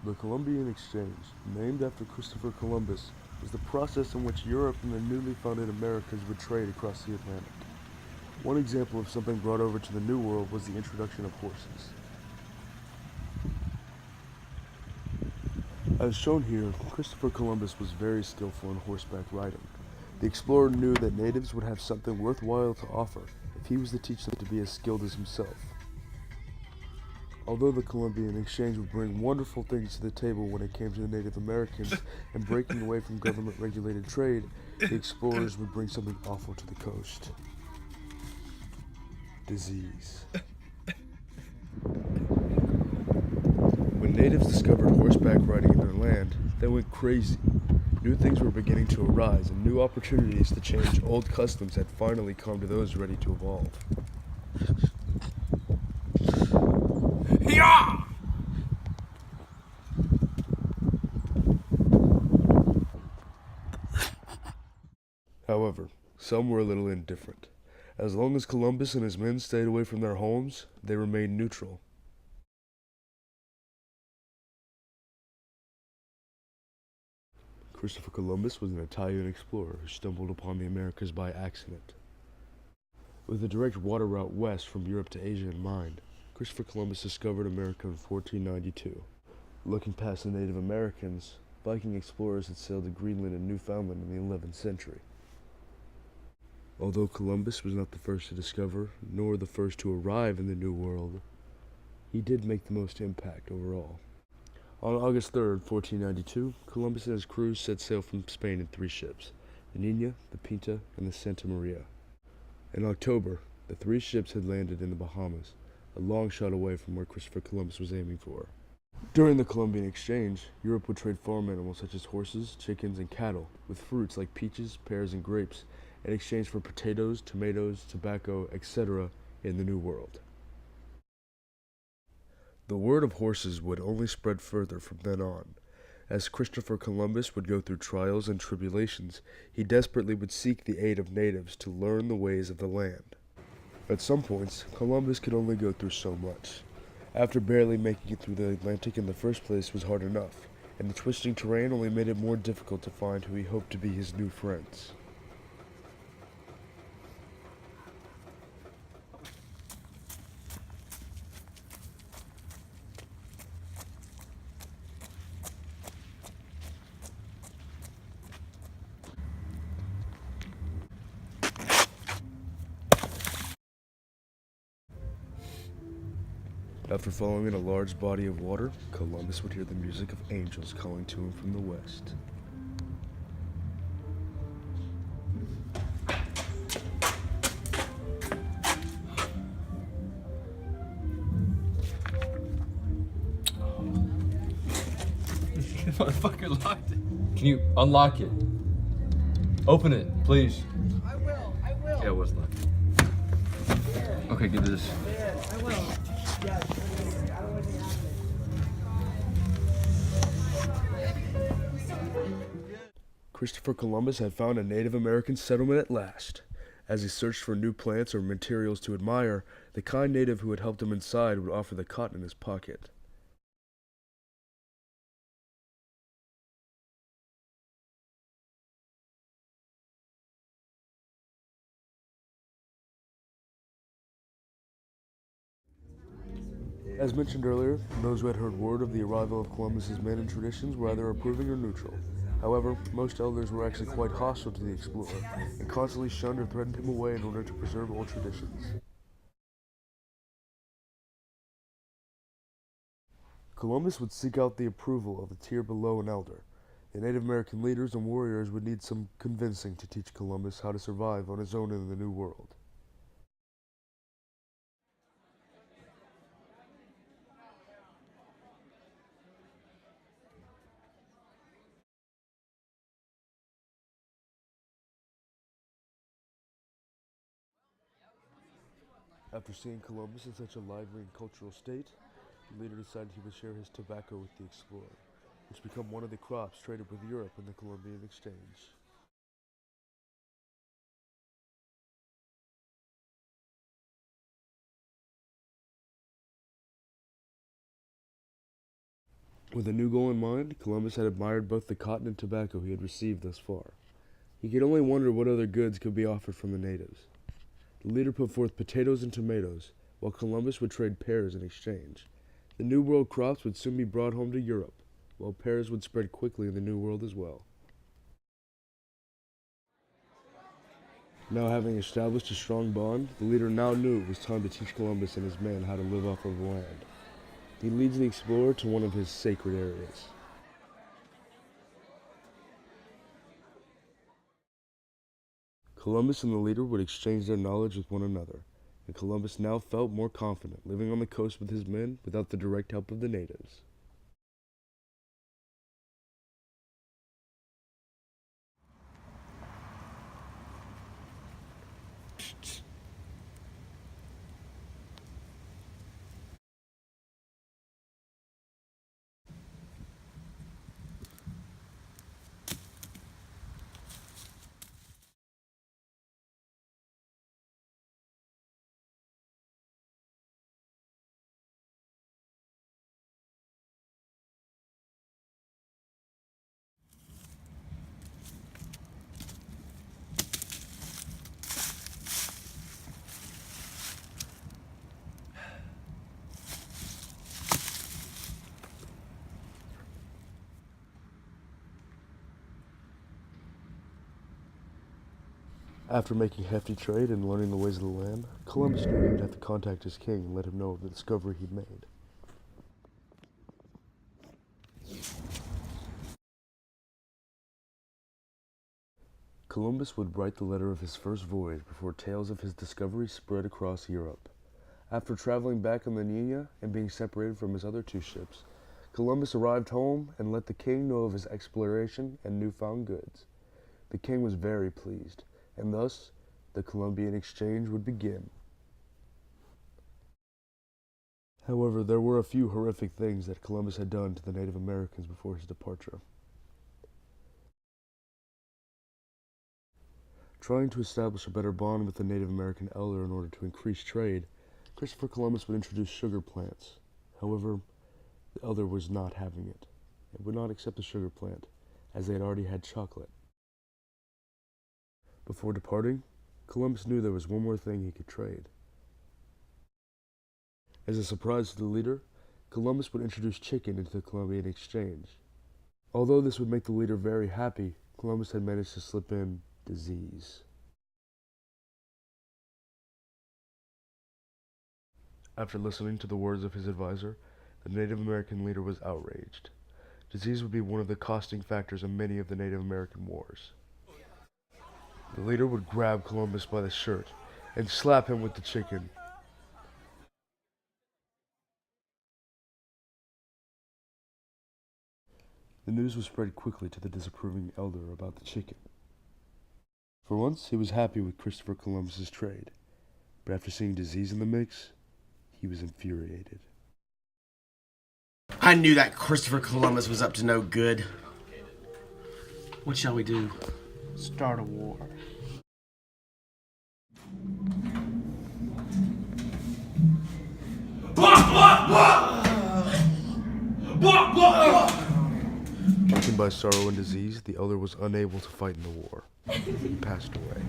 The Columbian Exchange, named after Christopher Columbus, was the process in which Europe and the newly founded Americas would trade across the Atlantic. One example of something brought over to the New World was the introduction of horses. As shown here, Christopher Columbus was very skillful in horseback riding. The explorer knew that natives would have something worthwhile to offer if he was to teach them to be as skilled as himself. Although the Columbian Exchange would bring wonderful things to the table when it came to the Native Americans and breaking away from government-regulated trade, the explorers would bring something awful to the coast. Disease. When natives discovered horseback riding in their land, they went crazy. New things were beginning to arise, and new opportunities to change old customs had finally come to those ready to evolve. Yeah! However, some were a little indifferent. As long as Columbus and his men stayed away from their homes, they remained neutral. Christopher Columbus was an Italian explorer who stumbled upon the Americas by accident. With a direct water route west from Europe to Asia in mind, Christopher Columbus discovered America in 1492. Looking past the Native Americans, Viking explorers had sailed to Greenland and Newfoundland in the 11th century. Although Columbus was not the first to discover, nor the first to arrive in the New World, he did make the most impact overall. On August 3rd, 1492, Columbus and his crew set sail from Spain in 3 ships, the Nina, the Pinta, and the Santa Maria. In October, the 3 ships had landed in the Bahamas, a long shot away from where Christopher Columbus was aiming for. During the Columbian Exchange, Europe would trade farm animals such as horses, chickens, and cattle with fruits like peaches, pears, and grapes in exchange for potatoes, tomatoes, tobacco, etc. in the New World. The word of horses would only spread further from then on. As Christopher Columbus would go through trials and tribulations, he desperately would seek the aid of natives to learn the ways of the land. At some points, Columbus could only go through so much. After barely making it through the Atlantic in the first place was hard enough, and the twisting terrain only made it more difficult to find who he hoped to be his new friends. After following a large body of water, Columbus would hear the music of angels calling to him from the west. Motherfucker locked it. Can you unlock it? Open it, please. I will. Yeah, it was locked. Okay, give this. I will. Yes. I don't want to happen. Christopher Columbus had found a Native American settlement at last. As he searched for new plants or materials to admire, the kind native who had helped him inside would offer the cotton in his pocket. As mentioned earlier, those who had heard word of the arrival of Columbus's men and traditions were either approving or neutral. However, most elders were actually quite hostile to the explorer and constantly shunned or threatened him away in order to preserve old traditions. Columbus would seek out the approval of the tier below an elder. The Native American leaders and warriors would need some convincing to teach Columbus how to survive on his own in the New World. After seeing Columbus in such a lively and cultural state, the leader decided he would share his tobacco with the explorer, which became one of the crops traded with Europe in the Columbian Exchange. With a new goal in mind, Columbus had admired both the cotton and tobacco he had received thus far. He could only wonder what other goods could be offered from the natives. The leader put forth potatoes and tomatoes, while Columbus would trade pears in exchange. The New World crops would soon be brought home to Europe, while pears would spread quickly in the New World as well. Now having established a strong bond, the leader now knew it was time to teach Columbus and his men how to live off of land. He leads the explorer to one of his sacred areas. Columbus and the leader would exchange their knowledge with one another, and Columbus now felt more confident living on the coast with his men without the direct help of the natives. After making hefty trade and learning the ways of the land, Columbus knew he would have to contact his king and let him know of the discovery he'd made. Columbus would write the letter of his first voyage before tales of his discovery spread across Europe. After traveling back on the Nina and being separated from his other two ships, Columbus arrived home and let the king know of his exploration and newfound goods. The king was very pleased, and thus the Columbian exchange would begin. However, there were a few horrific things that Columbus had done to the Native Americans before his departure. Trying to establish a better bond with the Native American elder in order to increase trade, Christopher Columbus would introduce sugar plants. However, the elder was not having it, and would not accept the sugar plant, as they had already had chocolate. Before departing, Columbus knew there was one more thing he could trade. As a surprise to the leader, Columbus would introduce chicken into the Columbian exchange. Although this would make the leader very happy, Columbus had managed to slip in disease. After listening to the words of his advisor, the Native American leader was outraged. Disease would be one of the costing factors in many of the Native American wars. The leader would grab Columbus by the shirt and slap him with the chicken. The news was spread quickly to the disapproving elder about the chicken. For once, he was happy with Christopher Columbus's trade, but after seeing disease in the mix, he was infuriated. I knew that Christopher Columbus was up to no good. What shall we do? Start a war. Stricken by sorrow and disease, the elder was unable to fight in the war. He passed away.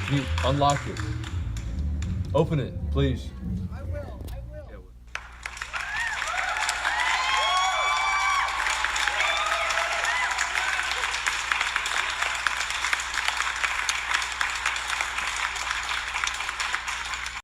Can you unlock it? Open it, please.